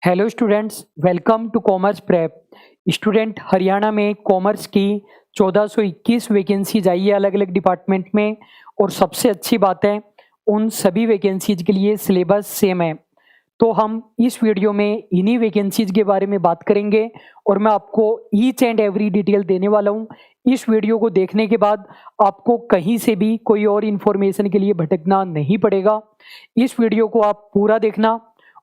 Hello students, welcome to commerce prep. Student, Haryana में commerce की 1421 vacancies आई है अलग अलग डिपार्टमेंट में। और सबसे अच्छी बात है, उन सभी वैकेंसीज के लिए सिलेबस सेम है। तो हम इस वीडियो में इन्हीं वैकेंसीज के बारे में बात करेंगे और मैं आपको ईच एंड एवरी डिटेल देने वाला हूँ। इस वीडियो को देखने के बाद आपको कहीं से भी कोई और इन्फॉर्मेशन के लिए भटकना नहीं पड़ेगा। इस वीडियो को आप पूरा देखना।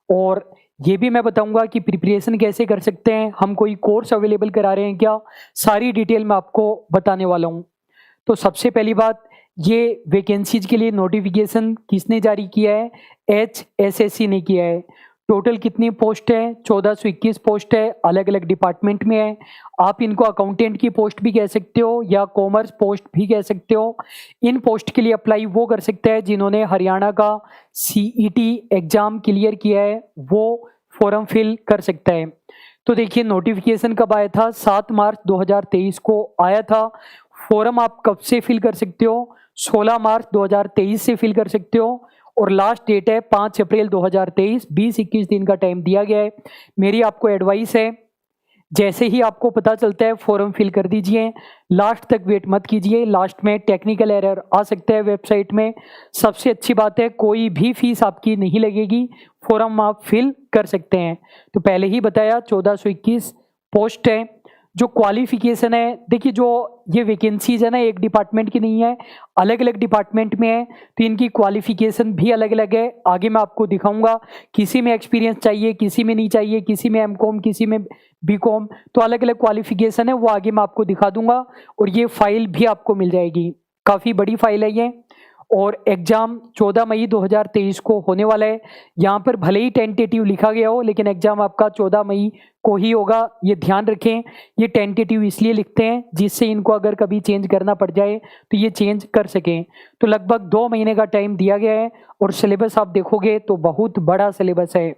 और ये भी मैं बताऊंगा कि प्रिपरेशन कैसे कर सकते हैं, हम कोई कोर्स अवेलेबल करा रहे हैं क्या, सारी डिटेल मैं आपको बताने वाला हूँ। तो सबसे पहली बात, ये वैकेंसीज के लिए नोटिफिकेशन किसने जारी किया है? HSSC ने किया है। टोटल कितनी पोस्ट है? 1421 पोस्ट है, अलग अलग डिपार्टमेंट में है। आप इनको अकाउंटेंट की पोस्ट भी कह सकते हो या कॉमर्स पोस्ट भी कह सकते हो। इन पोस्ट के लिए अप्लाई वो कर सकता है जिन्होंने हरियाणा का CET एग्जाम क्लियर किया है, वो फॉर्म फिल कर सकता है। तो देखिए, नोटिफिकेशन कब आया था? 7 मार्च 2023 को आया था। फॉर्म आप कब से फिल कर सकते हो? 16 मार्च 2023 से फिल कर सकते हो। और लास्ट डेट है 5 अप्रैल 2023। 20-21 दिन का टाइम दिया गया है। मेरी आपको एडवाइस है, जैसे ही आपको पता चलता है फॉर्म फिल कर दीजिए, लास्ट तक वेट मत कीजिए। लास्ट में टेक्निकल एरर आ सकता है वेबसाइट में। सबसे अच्छी बात है, कोई भी फीस आपकी नहीं लगेगी, फॉर्म आप फिल कर सकते हैं। तो पहले ही बताया 1421 पोस्ट है। जो क्वालिफिकेशन है, देखिए जो ये वैकेंसीज है ना, एक डिपार्टमेंट की नहीं है, अलग अलग डिपार्टमेंट में है, तो इनकी क्वालिफिकेशन भी अलग अलग है। आगे मैं आपको दिखाऊंगा, किसी में एक्सपीरियंस चाहिए, किसी में नहीं चाहिए, किसी में MCOM, किसी में BCOM, तो अलग अलग क्वालिफिकेशन है, वो आगे मैं आपको दिखा दूंगा। और ये फाइल भी आपको मिल जाएगी, काफ़ी बड़ी फाइल है ये। और एग्ज़ाम 14 मई 2023 को होने वाला है। यहाँ पर भले ही टेंटेटिव लिखा गया हो, लेकिन एग्ज़ाम आपका 14 मई को ही होगा, ये ध्यान रखें। ये टेंटेटिव इसलिए लिखते हैं जिससे इनको अगर कभी चेंज करना पड़ जाए तो ये चेंज कर सकें। तो लगभग 2 महीने का टाइम दिया गया है। और सिलेबस आप देखोगे तो बहुत बड़ा सिलेबस है।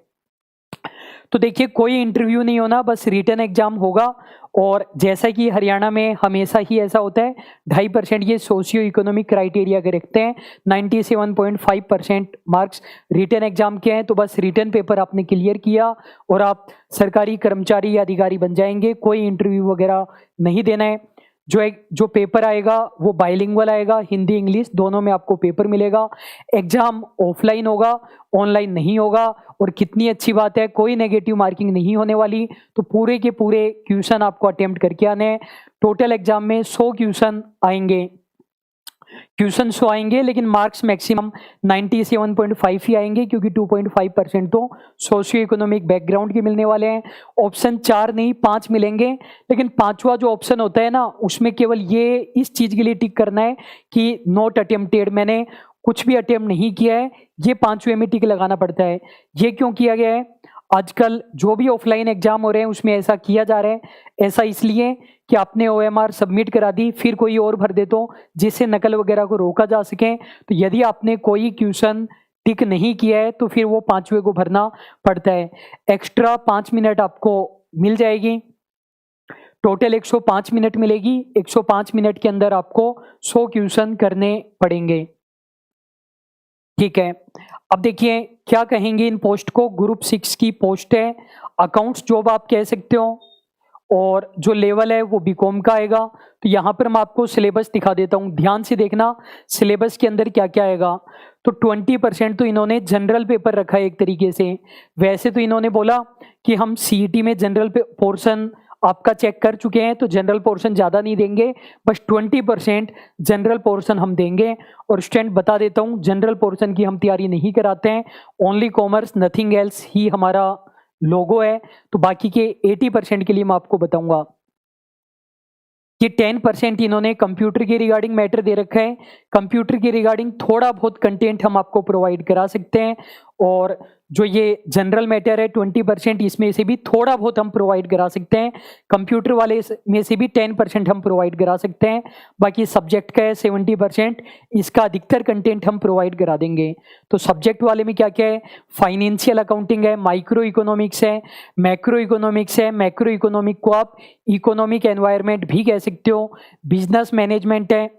तो देखिए, कोई इंटरव्यू नहीं होना, बस रिटन एग्जाम होगा। और जैसा कि हरियाणा में हमेशा ही ऐसा होता है, 2.5% ये सोशियो इकोनॉमिक क्राइटेरिया के रखते हैं। 97.5% मार्क्स रिटन एग्जाम के हैं। तो बस रिटन पेपर आपने क्लियर किया और आप सरकारी कर्मचारी या अधिकारी बन जाएंगे। कोई इंटरव्यू वगैरह नहीं देना है। जो पेपर आएगा वो बाइलिंगुअल आएगा, हिंदी इंग्लिश दोनों में आपको पेपर मिलेगा। एग्जाम ऑफलाइन होगा, ऑनलाइन नहीं होगा। और कितनी अच्छी बात है, कोई नेगेटिव मार्किंग नहीं होने वाली। तो पूरे के पूरे क्वेश्चन आपको अटेम्प्ट करके आने हैं। टोटल एग्जाम में 100 क्वेश्चन आएंगे, क्वेश्चन शो आएंगे, लेकिन मार्क्स मैक्सिमम 97.5 ही आएंगे, क्योंकि 2.5% तो सोशियो इकोनॉमिक बैकग्राउंड के मिलने वाले हैं। ऑप्शन 4 नहीं 5 मिलेंगे, लेकिन पांचवा जो ऑप्शन होता है ना, उसमें केवल ये इस चीज के लिए टिक करना है कि नॉट अटेम्प्टेड, मैंने कुछ भी अटेम्प्ट नहीं किया है, ये 5वें में टिक लगाना पड़ता है। ये क्यों किया गया है? आजकल जो भी ऑफलाइन एग्जाम हो रहे हैं उसमें ऐसा किया जा रहा है। ऐसा इसलिए कि आपने OMR सबमिट करा दी, फिर कोई और भर दे तो, जिससे नकल वगैरह को रोका जा सके। तो यदि आपने कोई क्वेश्चन टिक नहीं किया है तो फिर वो 5वें को भरना पड़ता है। एक्स्ट्रा 5 मिनट आपको मिल जाएगी। टोटल 105 मिनट मिलेगी। 105 मिनट के अंदर आपको 100 क्वेश्चन करने पड़ेंगे। ठीक है, अब देखिए क्या कहेंगे इन पोस्ट को। ग्रुप 6 की पोस्ट है, अकाउंट्स जॉब आप कह सकते हो। और जो लेवल है वो BCOM का आएगा। तो यहाँ पर मैं आपको सिलेबस दिखा देता हूँ, ध्यान से देखना सिलेबस के अंदर क्या क्या आएगा। तो 20% तो इन्होंने जनरल पेपर रखा है एक तरीके से। वैसे तो इन्होंने बोला कि हम CET में जनरल पोर्शन आपका चेक कर चुके हैं, तो जनरल पोर्शन ज़्यादा नहीं देंगे, बस 20% जनरल पोर्शन हम देंगे। और स्टूडेंट बता देता हूँ, जनरल पोर्शन की हम तैयारी नहीं कराते हैं, only commerce nothing else he हमारा लोगो है। तो बाकी के 80% के लिए मैं आपको बताऊंगा। ये 10% इन्होंने कंप्यूटर के रिगार्डिंग मैटर दे रखा है। कंप्यूटर के रिगार्डिंग थोड़ा बहुत कंटेंट हम आपको प्रोवाइड करा सकते हैं। और जो ये जनरल मैटर है 20%, इसमें से भी थोड़ा बहुत हम प्रोवाइड करा सकते हैं। कंप्यूटर वाले में से भी 10% हम प्रोवाइड करा सकते हैं। बाकी सब्जेक्ट का है 70%, इसका अधिकतर कंटेंट हम प्रोवाइड करा देंगे। तो सब्जेक्ट वाले में क्या क्या है? फाइनेंशियल अकाउंटिंग है, माइक्रो इकोनॉमिक्स है, मैक्रो इकोनॉमिक्स है। मैक्रो इकोनॉमिक को आप इकोनॉमिक एनवायरनमेंट भी कह सकते हो। बिजनेस मैनेजमेंट है।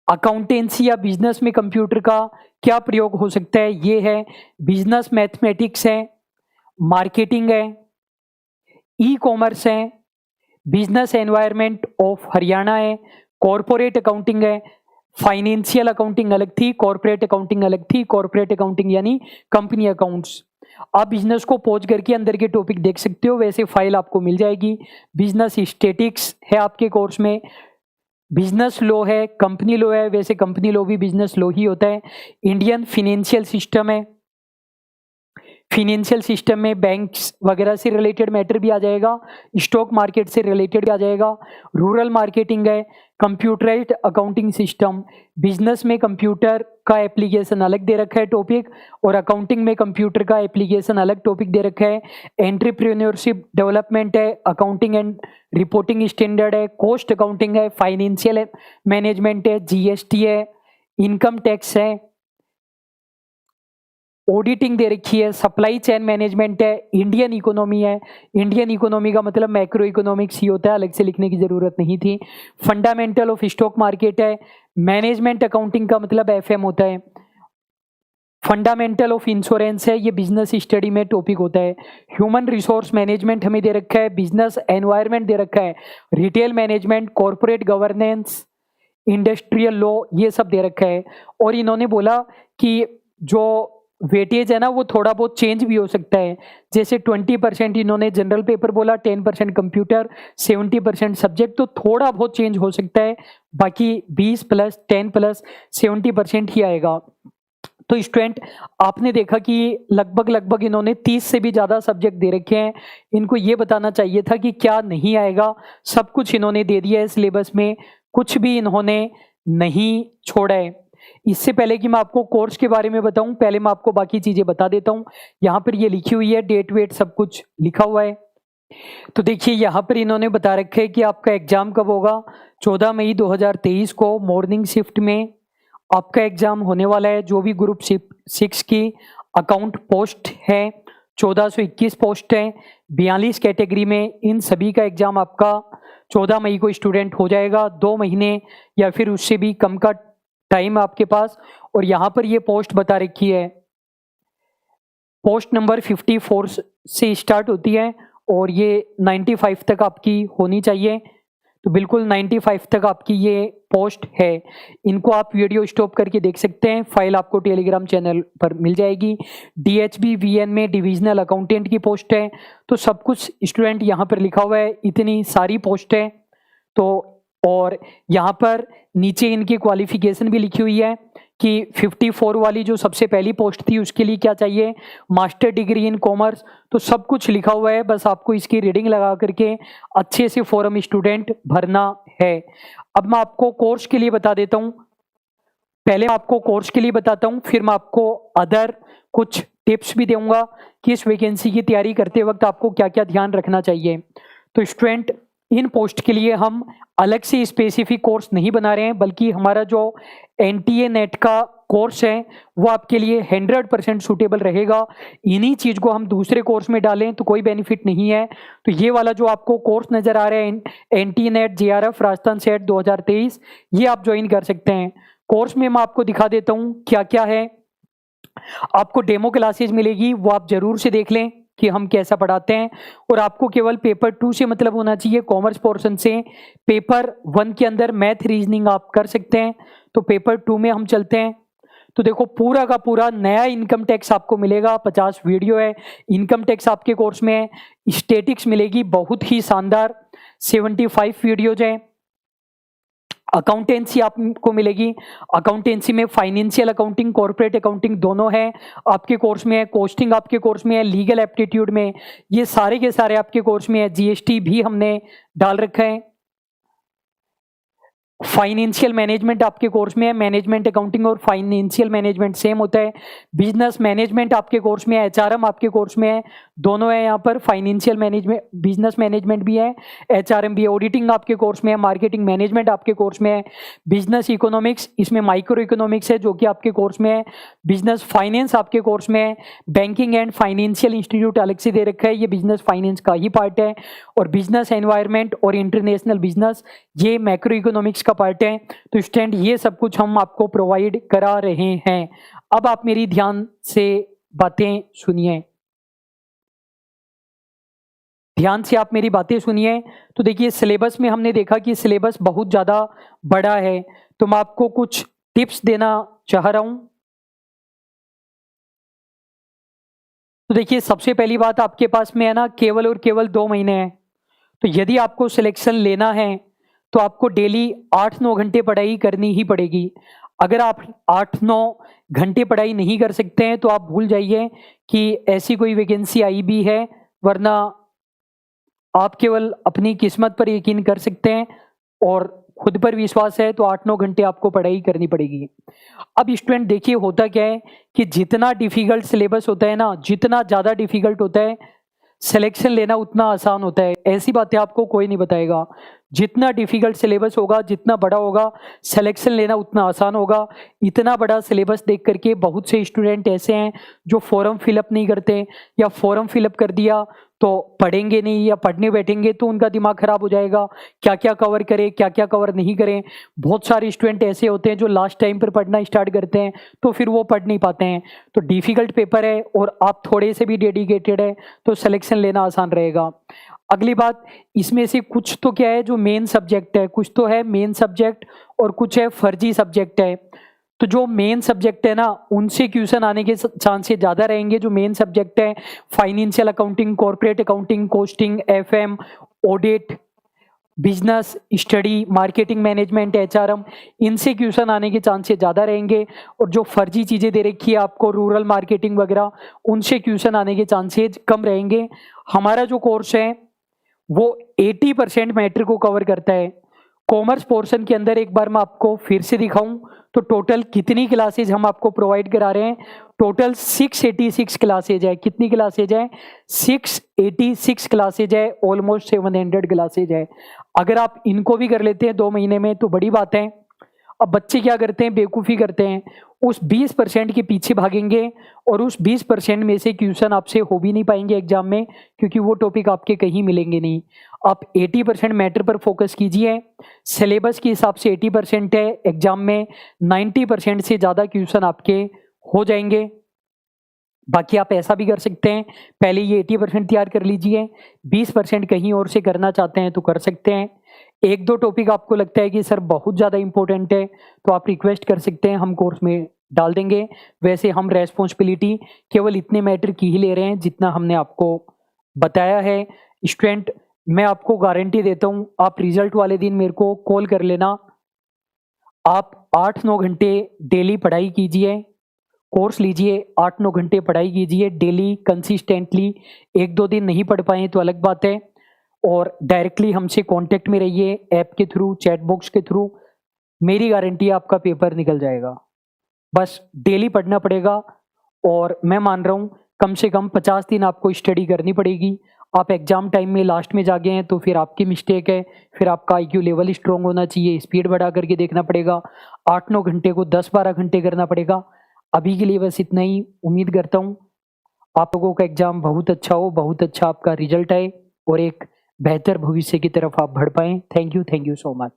अकाउंटेंसी या बिजनेस में कंप्यूटर का क्या प्रयोग हो सकता है, ये है। बिजनेस मैथमेटिक्स है। मार्केटिंग है, ई कॉमर्स है, बिजनेस एनवायरनमेंट ऑफ हरियाणा है, कॉरपोरेट अकाउंटिंग है, फाइनेंशियल अकाउंटिंग अलग थी, कॉरपोरेट अकाउंटिंग अलग थी, कॉरपोरेट अकाउंटिंग यानी कंपनी अकाउंट्स। आप बिजनेस को पॉज करके अंदर के टॉपिक देख सकते हो, वैसे फाइल आपको मिल जाएगी। बिजनेस स्टैटिक्स है आपके कोर्स में, बिजनेस लॉ है, कंपनी लॉ है, वैसे कंपनी लॉ भी बिजनेस लॉ ही होता है। इंडियन फिनेंशियल सिस्टम है, फिनेंशियल सिस्टम में बैंक्स वगैरह से रिलेटेड मैटर भी आ जाएगा, स्टॉक मार्केट से रिलेटेड भी आ जाएगा। रूरल मार्केटिंग है, कंप्यूटराइज्ड अकाउंटिंग सिस्टम, बिजनेस में कंप्यूटर का एप्लीकेशन अलग दे रखा है टॉपिक, और अकाउंटिंग में कंप्यूटर का एप्लीकेशन अलग टॉपिक दे रखा है। एंटरप्रेन्योरशिप डेवलपमेंट है, अकाउंटिंग एंड रिपोर्टिंग स्टैंडर्ड है, कॉस्ट अकाउंटिंग है, फाइनेंशियल मैनेजमेंट है, जीएसटी है, इनकम टैक्स है, ऑडिटिंग दे रखी है, सप्लाई चेन मैनेजमेंट है, इंडियन इकोनॉमी है। इंडियन इकोनॉमी का मतलब मैक्रो इकोनॉमिक्स ही होता है, अलग से लिखने की जरूरत नहीं थी। फंडामेंटल ऑफ स्टॉक मार्केट है, मैनेजमेंट अकाउंटिंग का मतलब एफएम होता है। फंडामेंटल ऑफ इंश्योरेंस है, ये बिजनेस स्टडी में टॉपिक होता है। ह्यूमन रिसोर्स मैनेजमेंट हमें दे रखा है, बिजनेस एनवायरनमेंट दे रखा है, retail management, corporate governance, industrial law, ये सब दे रखा है। और इन्होंने बोला कि जो वेटेज है ना वो थोड़ा बहुत चेंज भी हो सकता है, जैसे 20% इन्होंने जनरल पेपर बोला, 10% कंप्यूटर, 70% सब्जेक्ट, तो थोड़ा बहुत चेंज हो सकता है, बाकी 20 + 10 + 70% ही आएगा। तो स्टूडेंट आपने देखा कि लगभग इन्होंने 30 से भी ज़्यादा सब्जेक्ट दे रखे हैं। इनको ये बताना चाहिए था कि क्या नहीं आएगा, सब कुछ इन्होंने दे दिया है सिलेबस में, कुछ भी इन्होंने नहीं छोड़ा है। इससे पहले कि मैं आपको कोर्स के बारे में बताऊं, पहले मैं आपको बाकी चीजें बता देता हूं। यहाँ पर ये लिखी हुई है, डेट वेट सब कुछ लिखा हुआ है। तो देखिए यहाँ पर इन्होंने बता रखा है कि आपका एग्जाम कब होगा। 14 मई 2023 को मॉर्निंग शिफ्ट में आपका एग्जाम होने वाला है। जो भी ग्रुप 6 की अकाउंट पोस्ट है, 1421 पोस्ट है, 42 कैटेगरी में, इन सभी का एग्जाम आपका 14 मई को स्टूडेंट हो जाएगा। 2 महीने या फिर उससे भी कम का टाइम आपके पास। और यहाँ पर ये पोस्ट बता रखी है, पोस्ट नंबर 54 से स्टार्ट होती है और ये 95 तक आपकी होनी चाहिए। तो बिल्कुल 95 तक आपकी ये पोस्ट है। इनको आप वीडियो स्टॉप करके देख सकते हैं, फाइल आपको टेलीग्राम चैनल पर मिल जाएगी। DHB VN में डिविजनल अकाउंटेंट की पोस्ट है। तो सब कुछ स्टूडेंट यहाँ पर लिखा हुआ है, इतनी सारी पोस्ट है। तो और यहाँ पर नीचे इनकी क्वालिफिकेशन भी लिखी हुई है कि 54 वाली जो सबसे पहली पोस्ट थी उसके लिए क्या चाहिए, मास्टर डिग्री इन कॉमर्स। तो सब कुछ लिखा हुआ है, बस आपको इसकी रीडिंग लगा करके अच्छे से फॉर्म स्टूडेंट भरना है। अब मैं आपको कोर्स के लिए बता देता हूँ, पहले मैं आपको कोर्स के लिए बताता हूँ, फिर मैं आपको अदर कुछ टिप्स भी दूंगा कि इस वैकेंसी की तैयारी करते वक्त आपको क्या क्या ध्यान रखना चाहिए। तो स्टूडेंट इन पोस्ट के लिए हम अलग से स्पेसिफिक कोर्स नहीं बना रहे हैं, बल्कि हमारा जो NTA नेट का कोर्स है वो आपके लिए 100% सूटेबल रहेगा। इन्हीं चीज़ को हम दूसरे कोर्स में डालें तो कोई बेनिफिट नहीं है। तो ये वाला जो आपको कोर्स नज़र आ रहा है NTA net JRF Rajasthan set 2023, ये आप ज्वाइन कर सकते हैं। कोर्स में मैं आपको दिखा देता हूँ क्या क्या है। आपको डेमो क्लासेज मिलेगी, वो आप जरूर से देख लें कि हम कैसा पढ़ाते हैं। और आपको केवल पेपर 2 से मतलब होना चाहिए, कॉमर्स पोर्शन से। पेपर 1 के अंदर मैथ रीजनिंग आप कर सकते हैं, तो पेपर 2 में हम चलते हैं। तो देखो पूरा का पूरा नया इनकम टैक्स आपको मिलेगा, 50 वीडियो है, इनकम टैक्स आपके कोर्स में है। स्टैटिक्स मिलेगी बहुत ही शानदार, 75 वीडियोज हैं। अकाउंटेंसी आपको मिलेगी, अकाउंटेंसी में फाइनेंशियल अकाउंटिंग, कॉर्पोरेट अकाउंटिंग दोनों है आपके कोर्स में है। कॉस्टिंग आपके कोर्स में है, लीगल एप्टीट्यूड में, ये सारे के सारे आपके कोर्स में है। GST भी हमने डाल रखा है। फाइनेंशियल मैनेजमेंट आपके कोर्स में है, मैनेजमेंट अकाउंटिंग और फाइनेंशियल मैनेजमेंट सेम होता है। बिजनेस मैनेजमेंट आपके कोर्स में है, HRM आपके कोर्स में है, दोनों है यहाँ पर। फाइनेंशियल मैनेजमेंट, बिजनेस मैनेजमेंट भी है, HRM भी है। ऑडिटिंग आपके कोर्स में है, मार्केटिंग मैनेजमेंट आपके कोर्स में है। बिजनेस इकोनॉमिक्स, इसमें माइक्रो इकोनॉमिक्स है जो कि आपके कोर्स में है। बिजनेस फाइनेंस आपके कोर्स में है। बैंकिंग एंड फाइनेंशियल इंस्टीट्यूट अलग से दे रखा है, ये बिजनेस फाइनेंस का ही पार्ट है। और बिजनेस एनवायरनमेंट और इंटरनेशनल बिजनेस, ये मैक्रो इकोनॉमिक्स का पार्ट है। तो स्टूडेंट ये सब कुछ हम आपको प्रोवाइड करा रहे हैं। अब आप मेरी ध्यान से बातें सुनिए। ध्यान से आप मेरी बातें सुनिए। तो देखिए सिलेबस में हमने देखा कि सिलेबस बहुत ज़्यादा बड़ा है, तो मैं आपको कुछ टिप्स देना चाह रहा हूँ। तो देखिए सबसे पहली बात, आपके पास में है ना केवल और केवल 2 महीने हैं। तो यदि आपको सिलेक्शन लेना है तो आपको डेली 8-9 घंटे पढ़ाई करनी ही पड़ेगी। अगर आप 8-9 घंटे पढ़ाई नहीं कर सकते हैं तो आप भूल जाइए कि ऐसी कोई वैकेंसी आई भी है, वरना आप केवल अपनी किस्मत पर यकीन कर सकते हैं और खुद पर विश्वास है तो 8-9 घंटे आपको पढ़ाई करनी पड़ेगी। अब स्टूडेंट देखिए होता क्या है कि जितना डिफ़िकल्ट सिलेबस होता है ना, जितना ज़्यादा डिफ़िकल्ट होता है, सिलेक्शन लेना उतना आसान होता है। ऐसी बातें आपको कोई नहीं बताएगा। जितना डिफ़िकल्ट सिलेबस होगा, जितना बड़ा होगा, सिलेक्शन लेना उतना आसान होगा। इतना बड़ा सिलेबस देख कर के बहुत से स्टूडेंट ऐसे हैं जो फॉर्म फिलअप नहीं करते, या फॉर्म फिलअप कर दिया तो पढ़ेंगे नहीं, या पढ़ने बैठेंगे तो उनका दिमाग खराब हो जाएगा। क्या-क्या कवर करें, क्या-क्या कवर नहीं करें। बहुत सारे स्टूडेंट ऐसे होते हैं जो लास्ट टाइम पर पढ़ना स्टार्ट करते हैं तो फिर वो पढ़ नहीं पाते हैं। तो डिफ़िकल्ट पेपर है और आप थोड़े से भी डेडिकेटेड है तो सिलेक्शन लेना आसान रहेगा। अगली बात, इसमें से कुछ तो क्या है जो मेन सब्जेक्ट है, कुछ तो है मेन सब्जेक्ट और कुछ है फर्जी सब्जेक्ट है। तो जो मेन सब्जेक्ट है ना, उनसे क्वेश्चन आने के चांसेस ज़्यादा रहेंगे। जो मेन सब्जेक्ट है financial accounting, corporate accounting, costing, FM, audit, business study, marketing management, HRM, इनसे क्वेश्चन आने के चांसेस ज़्यादा रहेंगे। और जो फर्जी चीज़ें दे रखी है आपको, रूरल मार्केटिंग वगैरह, उनसे क्वेश्चन आने के चांसेस कम रहेंगे। हमारा जो कोर्स है वो 80% मैटर को कवर करता है। कॉमर्स पोर्शन के अंदर एक बार मैं आपको फिर से दिखाऊं तो टोटल कितनी क्लासेज हम आपको प्रोवाइड करा रहे हैं। टोटल 686 क्लासेज है। कितनी क्लासेज है? 686 क्लासेज है, ऑलमोस्ट 700 क्लासेज है। अगर आप इनको भी कर लेते हैं 2 महीने में तो बड़ी बात है। अब बच्चे क्या करते हैं, बेवकूफ़ी करते हैं, उस 20% के पीछे भागेंगे और उस 20% में से क्वेश्चन आपसे हो भी नहीं पाएंगे एग्जाम में, क्योंकि वो टॉपिक आपके कहीं मिलेंगे नहीं। आप 80% मैटर पर फोकस कीजिए। सिलेबस के हिसाब से 80% है, एग्जाम में 90% से ज़्यादा क्वेश्चन आपके हो जाएंगे। बाकी आप ऐसा भी कर सकते हैं, पहले ये 80% तैयार कर लीजिए, 20% कहीं और से करना चाहते हैं तो कर सकते हैं। 1-2 टॉपिक आपको लगता है कि सर बहुत ज़्यादा इंपॉर्टेंट है तो आप रिक्वेस्ट कर सकते हैं, हम कोर्स में डाल देंगे। वैसे हम रेस्पॉन्सिबिलिटी केवल इतने मैटर की ही ले रहे हैं जितना हमने आपको बताया है। स्टूडेंट, मैं आपको गारंटी देता हूँ, आप रिजल्ट वाले दिन मेरे को कॉल कर लेना। आप 8-9 घंटे डेली पढ़ाई कीजिए, कोर्स लीजिए, 8-9 घंटे पढ़ाई कीजिए डेली कंसिस्टेंटली। 1-2 दिन नहीं पढ़ पाए तो अलग बात है। और डायरेक्टली हमसे कांटेक्ट में रहिए, ऐप के थ्रू, चैट बॉक्स के थ्रू। मेरी गारंटी है आपका पेपर निकल जाएगा। बस डेली पढ़ना पड़ेगा और मैं मान रहा हूँ कम से कम 50 दिन आपको स्टडी करनी पड़ेगी। आप एग्ज़ाम टाइम में लास्ट में जागे हैं तो फिर आपकी मिस्टेक है, फिर आपका आईक्यू लेवल स्ट्रॉन्ग होना चाहिए, स्पीड बढ़ा करके देखना पड़ेगा। 8-9 घंटे को 10-12 घंटे करना पड़ेगा। अभी के लिए बस इतना ही। उम्मीद करता हूँ आप लोगों का एग्ज़ाम बहुत अच्छा हो, बहुत अच्छा आपका रिजल्ट आए और एक बेहतर भविष्य की तरफ आप बढ़ पाएँ। Thank you so much.